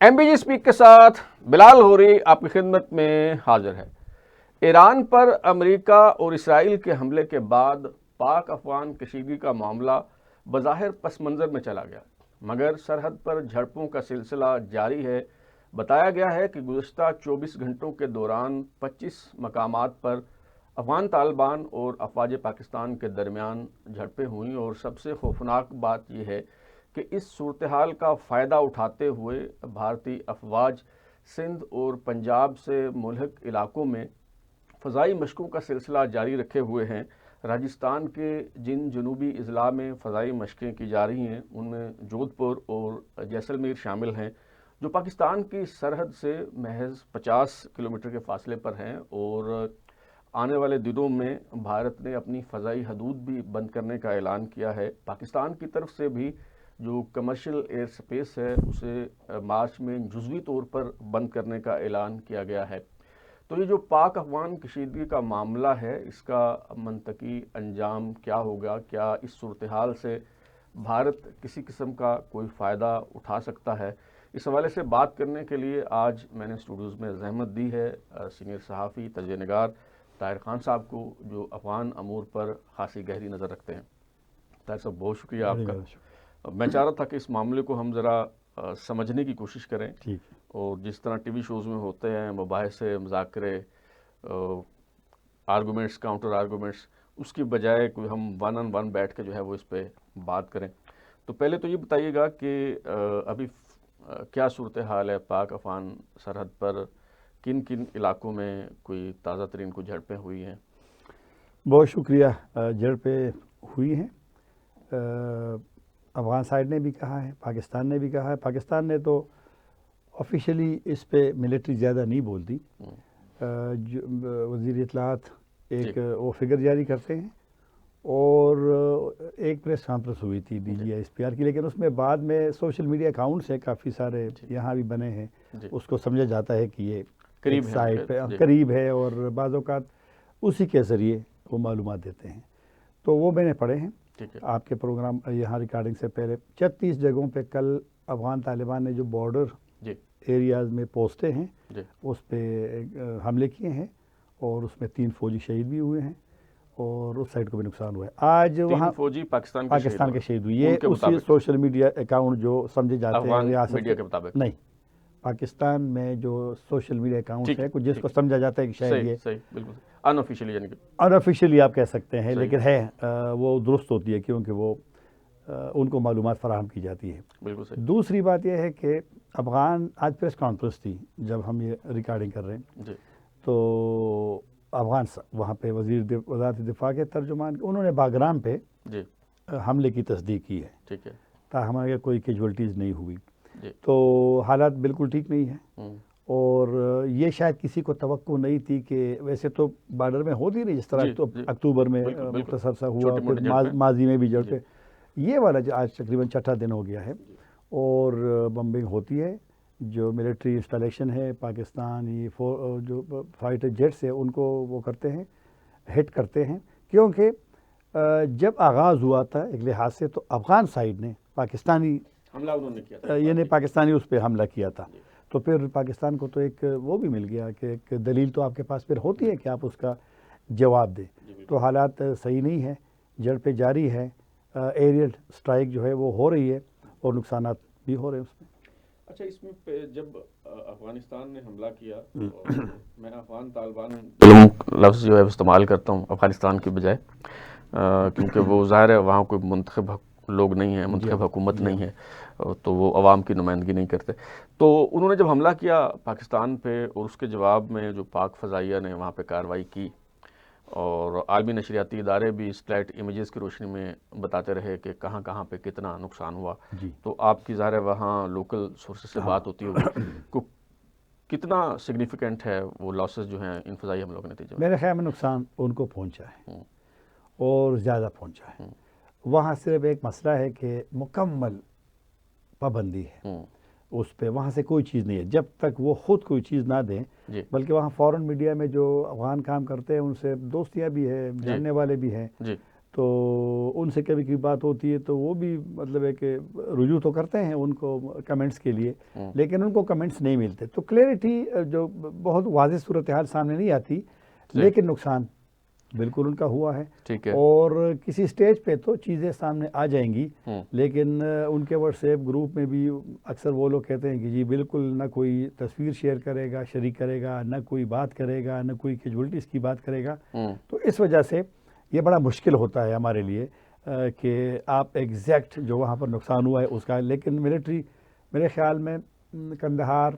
M B G speak کے ساتھ بلال ہوری آپ کی خدمت میں حاضر ہے۔ ایران پر امریکہ اور اسرائیل کے حملے کے بعد پاک افغان کشیدگی کا معاملہ بظاہر پس منظر میں چلا گیا، مگر سرحد پر جھڑپوں کا سلسلہ جاری ہے۔ بتایا گیا ہے کہ گزشتہ 24 گھنٹوں کے دوران 25 مقامات پر افغان طالبان اور افواج پاکستان کے درمیان جھڑپیں ہوئیں، اور سب سے خوفناک بات یہ ہے کہ اس صورتحال کا فائدہ اٹھاتے ہوئے بھارتی افواج سندھ اور پنجاب سے ملحق علاقوں میں فضائی مشقوں کا سلسلہ جاری رکھے ہوئے ہیں۔ راجستھان کے جن جنوبی اضلاع میں فضائی مشقیں کی جا رہی ہیں ان میں جودھ پور اور جیسلمیر شامل ہیں، جو پاکستان کی سرحد سے محض 50 کلومیٹر کے فاصلے پر ہیں، اور آنے والے دنوں میں بھارت نے اپنی فضائی حدود بھی بند کرنے کا اعلان کیا ہے۔ پاکستان کی طرف سے بھی جو کمرشل ایئر سپیس ہے اسے مارچ میں جزوی طور پر بند کرنے کا اعلان کیا گیا ہے۔ تو یہ جو پاک افغان کشیدگی کا معاملہ ہے، اس کا منطقی انجام کیا ہوگا؟ کیا اس صورتحال سے بھارت کسی قسم کا کوئی فائدہ اٹھا سکتا ہے؟ اس حوالے سے بات کرنے کے لیے آج میں نے اسٹوڈیوز میں زحمت دی ہے سینئر صحافی تجزیہ نگار طاہر خان صاحب کو، جو افغان امور پر خاصی گہری نظر رکھتے ہیں۔ طاہر صاحب بہت شکریہ آپ کا۔ میں چاہ رہا تھا کہ اس معاملے کو ہم ذرا سمجھنے کی کوشش کریں، اور جس طرح ٹی وی شوز میں ہوتے ہیں مباحثے، مذاکرے، آرگومنٹس، کاؤنٹر آرگومنٹس، اس کی بجائے کوئی ہم ون آن ون بیٹھ کے جو ہے وہ اس پہ بات کریں۔ تو پہلے تو یہ بتائیے گا کہ ابھی کیا صورتحال ہے پاک افغان سرحد پر؟ کن کن علاقوں میں کوئی تازہ ترین کوئی جھڑپیں ہوئی ہیں؟ بہت شکریہ۔ جھڑپیں ہوئی ہیں، افغان سائڈ نے بھی کہا ہے، پاکستان نے بھی کہا ہے۔ پاکستان نے تو آفیشلی اس پہ ملٹری زیادہ نہیں بولتی، وزیر اطلاعات ایک وہ فگر جاری کرتے ہیں، اور ایک پریس کانفرنس ہوئی تھی D G S P R کی، لیکن اس میں بعد میں سوشل میڈیا اکاؤنٹس ہیں کافی سارے یہاں بھی بنے ہیں، اس کو سمجھا جاتا ہے کہ یہ ایک سائٹ پہ قریب ہے، اور بعض اوقات اسی کے ذریعے وہ معلومات دیتے ہیں۔ تو وہ میں نے پڑھے ہیں آپ کے پروگرام یہاں ریکارڈنگ سے پہلے۔ 36 جگہوں پہ کل افغان طالبان نے جو بارڈر ایریاز میں پوسٹیں ہیں اس پہ حملے کیے ہیں، اور اس میں 3 فوجی شہید بھی ہوئے ہیں، اور اس سائڈ کو بھی نقصان ہوا ہے۔ آج وہاں 3 فوجی پاکستان کے شہید ہوئے، یہ اسی سوشل میڈیا اکاؤنٹ جو سمجھے جاتے ہیں ریاست میڈیا کے مطابق، نہیں، پاکستان میں جو سوشل میڈیا اکاؤنٹس ہے جس کو سمجھا جاتا ہے کہ شاید یہ صحیح، بالکل ان آفیشیلی، یعنی کہ ان آفیشیلی آپ کہہ سکتے ہیں، لیکن ہے وہ درست ہوتی ہے کیونکہ وہ ان کو معلومات فراہم کی جاتی ہے۔ بالکل صحیح۔ دوسری بات یہ ہے کہ افغان آج پریس کانفرنس تھی جب ہم یہ ریکارڈنگ کر رہے ہیں، تو افغان وہاں پہ وزارت دفاع کے ترجمان انہوں نے باگرام پہ حملے کی تصدیق کی ہے، ٹھیک ہے، تاہم ہمارے کوئی کیجوالٹیز نہیں ہوئی۔ تو حالات بالکل ٹھیک نہیں ہیں، اور یہ شاید کسی کو توقع نہیں تھی کہ ویسے تو بارڈر میں ہوتی نہیں، جس طرح اکتوبر میں مختصر سا ہوا، پھر ماضی میں بھی جھڑپیں، یہ والا آج تقریباً 6واں دن ہو گیا ہے، اور بمبنگ ہوتی ہے۔ جو ملٹری انسٹالیشن ہے پاکستانی جو فائٹر جیٹس ہے ان کو وہ کرتے ہیں، ہٹ کرتے ہیں، کیونکہ جب آغاز ہوا تھا ایک لحاظ سے تو افغان سائڈ نے پاکستانی حملہ انہوں نے کیا تھا، یعنی پاکستانی اس پہ حملہ کیا تھا، تو پھر پاکستان کو تو ایک وہ بھی مل گیا کہ ایک دلیل تو آپ کے پاس پھر ہوتی ہے کہ آپ اس کا جواب دیں۔ تو حالات صحیح نہیں ہے، جھڑپیں جاری ہے، ایریل سٹرائک جو ہے وہ ہو رہی ہے، اور نقصانات بھی ہو رہے ہیں اس میں۔ اچھا، اس میں جب افغانستان نے حملہ کیا، میں افغان طالبان لفظ جو ہے استعمال کرتا ہوں افغانستان کی بجائے، کیونکہ وہ ظاہر ہے وہاں کوئی منتخب لوگ نہیں ہیں، منتخب حکومت نہیں ہے، تو وہ عوام کی نمائندگی نہیں کرتے۔ تو انہوں نے جب حملہ کیا پاکستان پہ، اور اس کے جواب میں جو پاک فضائیہ نے وہاں پہ کارروائی کی، اور عالمی نشریاتی ادارے بھی سیٹلائٹ امیجز کی روشنی میں بتاتے رہے کہ کہاں کہاں پہ کتنا نقصان ہوا، تو آپ کی ظاہر ہے وہاں لوکل سورسز سے بات ہوتی ہوگی، کتنا سگنیفیکنٹ ہے وہ لاسز جو ہیں ان فضائی حملوں کے نتیجے میں؟ میرے خیال میں نقصان ان کو پہنچا ہے، اور زیادہ پہنچا ہے۔ وہاں صرف ایک مسئلہ ہے کہ مکمل پابندی ہے اس پہ، وہاں سے کوئی چیز نہیں ہے جب تک وہ خود کوئی چیز نہ دیں، بلکہ وہاں فورن میڈیا میں جو افغان کام کرتے ہیں ان سے دوستیاں بھی ہیں، جاننے والے بھی ہیں، تو ان سے کبھی کبھی بات ہوتی ہے تو وہ بھی مطلب ہے کہ رجوع تو کرتے ہیں ان کو کمنٹس کے لیے، لیکن ان کو کمنٹس نہیں ملتے، تو کلیئرٹی جو بہت واضح صورتحال سامنے نہیں آتی، لیکن نقصان بالکل ان کا ہوا ہے۔ ٹھیک ہے، اور کسی سٹیج پہ تو چیزیں سامنے آ جائیں گی، لیکن ان کے واٹس ایپ گروپ میں بھی اکثر وہ لوگ کہتے ہیں کہ جی بالکل نہ کوئی تصویر شیئر کرے گا، شریک کرے گا، نہ کوئی بات کرے گا، نہ کوئی کیجولیٹیز کی بات کرے گا۔ تو اس وجہ سے یہ بڑا مشکل ہوتا ہے ہمارے لیے کہ آپ ایگزیکٹ جو وہاں پر نقصان ہوا ہے اس کا، لیکن ملٹری میرے خیال میں قندھار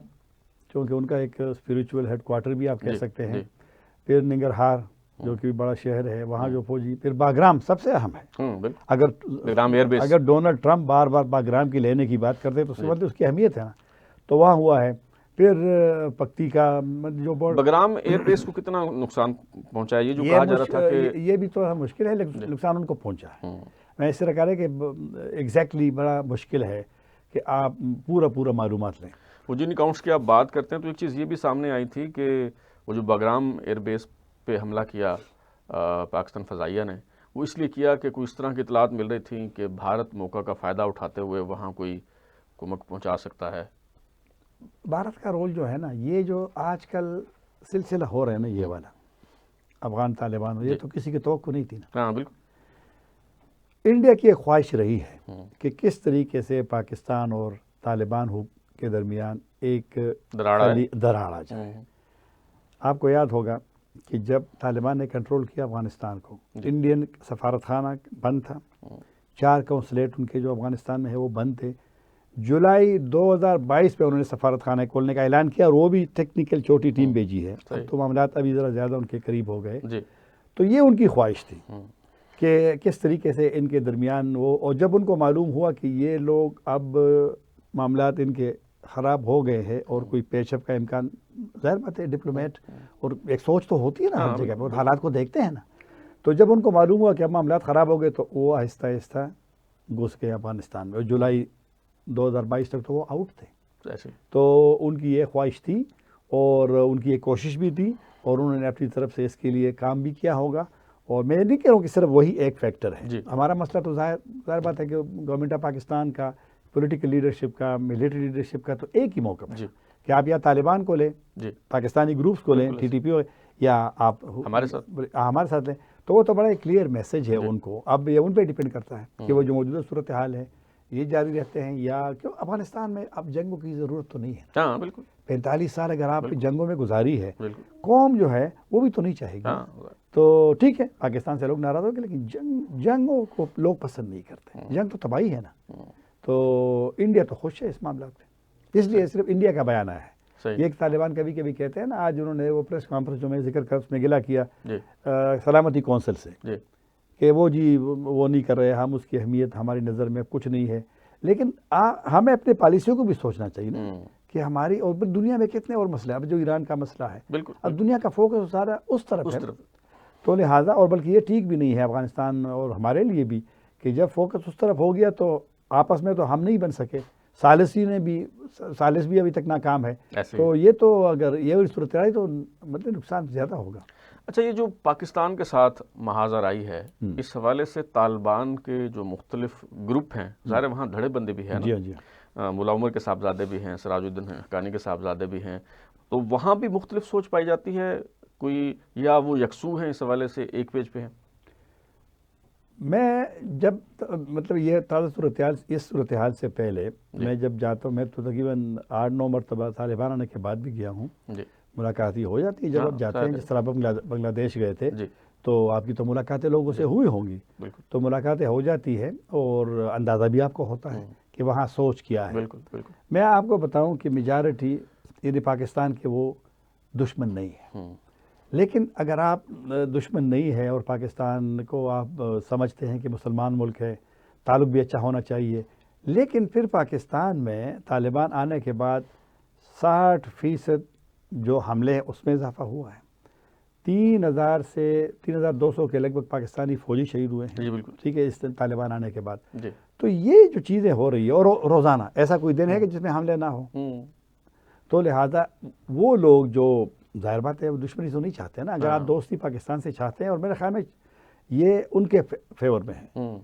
چونکہ ان کا ایک اسپریچول ہیڈ کوارٹر بھی آپ کہہ سکتے ہیں، پھر ننگرہار جو کہ بڑا شہر ہے وہاں جو فوجی، پھر باگرام سب سے اہم ہے۔ اگر ڈونلڈ ٹرمپ بار بار باگرام کی لینے کی بات کرتے تو اس کی اہمیت ہے نا، تو وہاں ہوا ہے۔ پھر پکتی کا جو باگرام ایئر بیس کو کتنا نقصان پہنچا ہے؟ یہ جو کہا جا رہا تھا کہ یہ بھی تو مشکل ہے، لیکن نقصان ان کو پہنچا ہے۔ میں اس طرح کہہ رہا کہ ایگزیکٹلی بڑا مشکل ہے کہ آپ پورا معلومات لیں۔ وہ جن اکاؤنٹس کی آپ بات کرتے ہیں تو ایک چیز یہ بھی سامنے آئی تھی کہ وہ جو باگرام ایئر بیس پہ حملہ کیا پاکستان فضائیہ نے، وہ اس لیے کیا کہ کوئی اس طرح کی اطلاعات مل رہی تھیں کہ بھارت موقع کا فائدہ اٹھاتے ہوئے وہاں کوئی کمک پہنچا سکتا ہے۔ بھارت کا رول جو ہے نا، یہ جو آج کل سلسلہ ہو رہا ہے نا، یہ والا افغان طالبان، یہ تو کسی کی توقع نہیں تھی نا۔ ہاں بالکل، انڈیا کی ایک خواہش رہی ہے کہ کس طریقے سے پاکستان اور طالبان کے درمیان ایک دراڑ آ جائے۔ آپ کو یاد ہوگا کہ جب طالبان نے کنٹرول کیا افغانستان کو، انڈین سفارت خانہ بند تھا، 4 قونصلیٹ ان کے جو افغانستان میں ہے وہ بند تھے۔ جولائی 2022 پہ انہوں نے سفارت خانہ کھولنے کا اعلان کیا اور وہ بھی ٹیکنیکل چھوٹی ٹیم بھیجی ہے، تو معاملات ابھی ذرا زیادہ ان کے قریب ہو گئے۔ تو یہ ان کی خواہش تھی کہ کس طریقے سے ان کے درمیان وہ، اور جب ان کو معلوم ہوا کہ یہ لوگ اب معاملات ان کے خراب ہو گئے ہیں اور کوئی پیش اپ کا امکان، ظاہر بات ہے ڈپلومیٹ اور ایک سوچ تو ہوتی ہے نا ہر جگہ پہ، حالات کو دیکھتے ہیں نا، تو جب ان کو معلوم ہوا کہ اب معاملات خراب ہو گئے تو وہ آہستہ آہستہ گھس گئے افغانستان میں، اور جولائی 2022 تک تو وہ آؤٹ تھے۔ تو ان کی یہ خواہش تھی اور ان کی یہ کوشش بھی تھی، اور انہوں نے اپنی طرف سے اس کے لیے کام بھی کیا ہوگا۔ اور میں نہیں کہہ رہا ہوں کہ صرف وہی ایک فیکٹر ہے، ہمارا مسئلہ تو ظاہر بات ہے کہ گورنمنٹ آف پاکستان کا، پولیٹیکل لیڈرشپ کا، ملٹری لیڈرشپ کا تو ایک ہی موقع ہے کہ آپ یا طالبان کو لیں، پاکستانی گروپس کو لیں، ٹی ٹی پی، یا آپ ہمارے ساتھ لیں، تو وہ تو بڑا ایک کلیئر میسج ہے ان کو۔ اب یہ ان پہ ڈیپینڈ کرتا ہے کہ وہ جو موجودہ صورتحال ہے یہ جاری رہتے ہیں، یا کیوں افغانستان میں اب جنگوں کی ضرورت تو نہیں ہے۔ ہاں بالکل، 45 سال اگر آپ جنگوں میں گزاری ہے، قوم جو ہے وہ بھی تو نہیں چاہے گی۔ تو ٹھیک ہے پاکستان سے لوگ ناراض ہو گئے، لیکن جنگوں کو لوگ پسند نہیں کرتے، جنگ تو تباہی ہے نا۔ تو انڈیا تو خوش ہے اس معاملات میں، اس لیے صرف انڈیا کا بیان آیا ہے۔ یہ ایک طالبان کبھی کبھی کہتے ہیں نا، آج انہوں نے وہ پریس کانفرنس جو میں ذکر کر اس میں گلہ کیا سلامتی کونسل سے کہ وہ وہ نہیں کر رہے، ہم اس کی اہمیت ہماری نظر میں کچھ نہیں ہے، لیکن ہمیں اپنے پالیسیوں کو بھی سوچنا چاہیے نا کہ ہماری، اور دنیا میں کتنے اور مسئلے، اب جو ایران کا مسئلہ ہے، اب دنیا کا فوکس سارا اس طرف ہے، تو لہٰذا، اور بلکہ یہ ٹھیک بھی نہیں ہے افغانستان اور ہمارے لیے بھی کہ جب فوکس اس طرف ہو گیا تو آپس میں تو ہم نہیں بن سکے، ثالث بھی ابھی تک ناکام ہے، تو یہ تو اگر یہ صورت رہی تو مطلب نقصان زیادہ ہوگا۔ اچھا، یہ جو پاکستان کے ساتھ محاذ آرائی ہے، اس حوالے سے طالبان کے جو مختلف گروپ ہیں، ظاہر وہاں دھڑے بندے بھی ہیں، ملا عمر کے صاحبزادے بھی ہیں، سراج الدین حقانی کے صاحبزادے بھی ہیں، تو وہاں بھی مختلف سوچ پائی جاتی ہے کوئی، یا وہ یکسو ہیں اس حوالے سے ایک پیج پہ ہیں؟ میں جب مطلب یہ تازہ صورتحال، اس صورتحال سے پہلے میں جب جاتا ہوں، میں تو تقریباً 8-9 مرتبہ طالبان آنے کے بعد بھی گیا ہوں، ملاقات ہی ہو جاتی ہے جب آپ جاتے ہیں، جس طرح آپ بنگلہ دیش گئے تھے تو آپ کی تو ملاقاتیں لوگوں سے ہوئی ہوں گی، تو ملاقاتیں ہو جاتی ہے اور اندازہ بھی آپ کو ہوتا ہے کہ وہاں سوچ کیا ہے۔ میں آپ کو بتاؤں کہ میجارٹی یعنی پاکستان کے وہ دشمن نہیں ہے، لیکن اگر آپ دشمن نہیں ہے اور پاکستان کو آپ سمجھتے ہیں کہ مسلمان ملک ہے، تعلق بھی اچھا ہونا چاہیے، لیکن پھر پاکستان میں طالبان آنے کے بعد 60% جو حملے ہیں اس میں اضافہ ہوا ہے، 3000 سے 3200 کے لگ بھگ پاکستانی فوجی شہید ہوئے ہیں، ٹھیک ہے، اس طالبان آنے کے بعد۔ تو یہ جو چیزیں ہو رہی ہے، اور روزانہ ایسا کوئی دن ہے کہ جس میں حملے نہ ہو، تو لہٰذا وہ لوگ جو ظاہر بات ہے دشمنی تو نہیں چاہتے نا، اگر آپ دوستی پاکستان سے چاہتے ہیں، اور میرے خیال میں یہ ان کے فیور میں ہے. ہوں،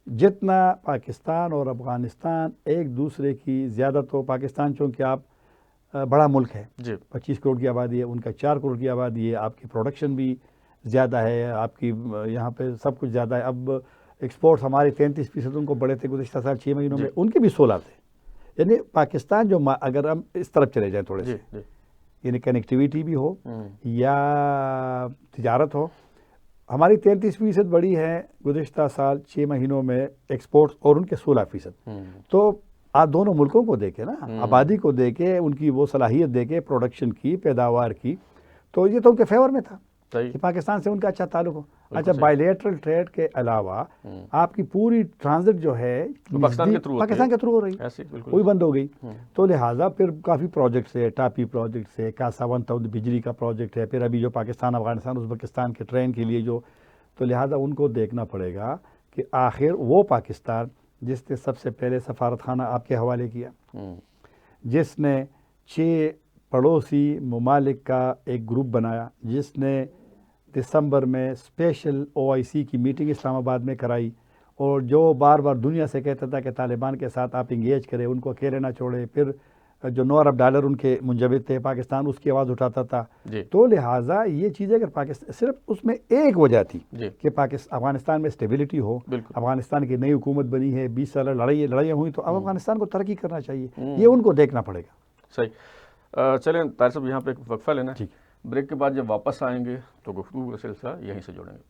جتنا پاکستان اور افغانستان ایک دوسرے کی زیادہ، تو پاکستان چونکہ آپ بڑا ملک ہے، جی 25 کروڑ کی آبادی ہے، ان کا 4 کروڑ کی آبادی ہے، آپ کی پروڈکشن بھی زیادہ ہے، آپ کی یہاں پہ سب کچھ زیادہ ہے. اب ایکسپورٹس ہمارے 33% ان کو بڑے تھے گزشتہ سال 6 مہینوں میں، ان کے بھی 16 تھے. یعنی پاکستان جو اگر ہم اس طرف چلے جائیں تھوڑے جی سے، جی یعنی کنیکٹیویٹی بھی ہو ہوں، یا تجارت ہو، ہماری 33% بڑی ہے گزشتہ سال 6 مہینوں میں ایکسپورٹس، اور ان کے 16%. ہوں، تو آپ دونوں ملکوں کو دیکھیں نا، آبادی کو دیکھیں، ان کی وہ صلاحیت دیکھیں پروڈکشن کی، پیداوار کی، تو یہ تو ان کے فیور میں تھا صحیح. کہ پاکستان سے ان کا اچھا تعلق ہو. اچھا، صحیح. بائیلیٹرل ٹریڈ کے علاوہ آپ کی پوری ٹرانزٹ جو ہے وہ پاکستان کے تھرو پاکستان کے تھرو ہو رہی، ایسے بالکل. وہی بند ہو گئی. تو لہٰذا پھر کافی پروجیکٹس ہے، ٹاپی پروجیکٹس ہے، کاسا 1000 بجلی کا پروجیکٹ ہے، پھر ابھی جو پاکستان افغانستان ازبکستان کے ٹرین کے لیے جو، تو لہٰذا ان کو دیکھنا پڑے گا کہ آخر وہ پاکستان جس نے سب سے پہلے سفارت خانہ آپ کے حوالے کیا، جس نے 6 پڑوسی ممالک کا ایک گروپ بنایا، جس نے دسمبر میں اسپیشل OIC کی میٹنگ اسلام آباد میں کرائی، اور جو بار بار دنیا سے کہتا تھا کہ طالبان کے ساتھ آپ انگیج کریں، ان کو اکیلے نہ چھوڑیں. پھر جو $9 ارب ان کے منجمد تھے، پاکستان اس کی آواز اٹھاتا تھا. جی تو لہٰذا یہ چیزیں اگر پاکستان، صرف اس میں ایک وجہ تھی جی کہ افغانستان میں اسٹیبلٹی ہو، بالکل. افغانستان کی نئی حکومت بنی ہے، 20 سال لڑائیاں ہوئی، تو اب افغانستان کو ترقی کرنا چاہیے، یہ ان کو دیکھنا پڑے گا. صحیح. چلیں طاہر صاحب، یہاں پہ ایک وقفہ لینا ہے. ٹھیک. بریک کے بعد جب واپس آئیں گے تو گفتگو کا سلسلہ یہیں سے جوڑیں گے.